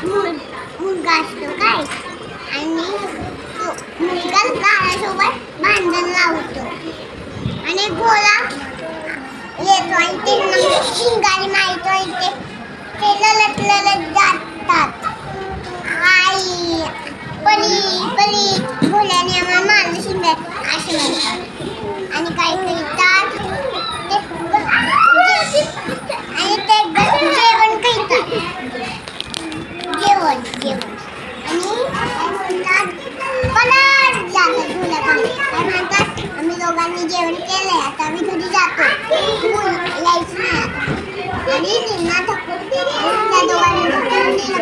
मुलगा असतो काय आणि तो मुलगा झाडासोबत भांडण लावतो आणि घोडा येतो आणि ते शिंगारी मारतो ते ललत ललत जातात. आई पली पली घोड्याने आम्हाला मारलं शिंगार असं म्हणतात आणि काय करतात आणि ते जेवण करतात. जेवण आणि परत जातात घोड्याकडे काय म्हणतात आम्ही दोघांनी जेवण केलंय आता आम्ही घरी जातो यायचं नाही आता आणि निघणार त्या दोघांनी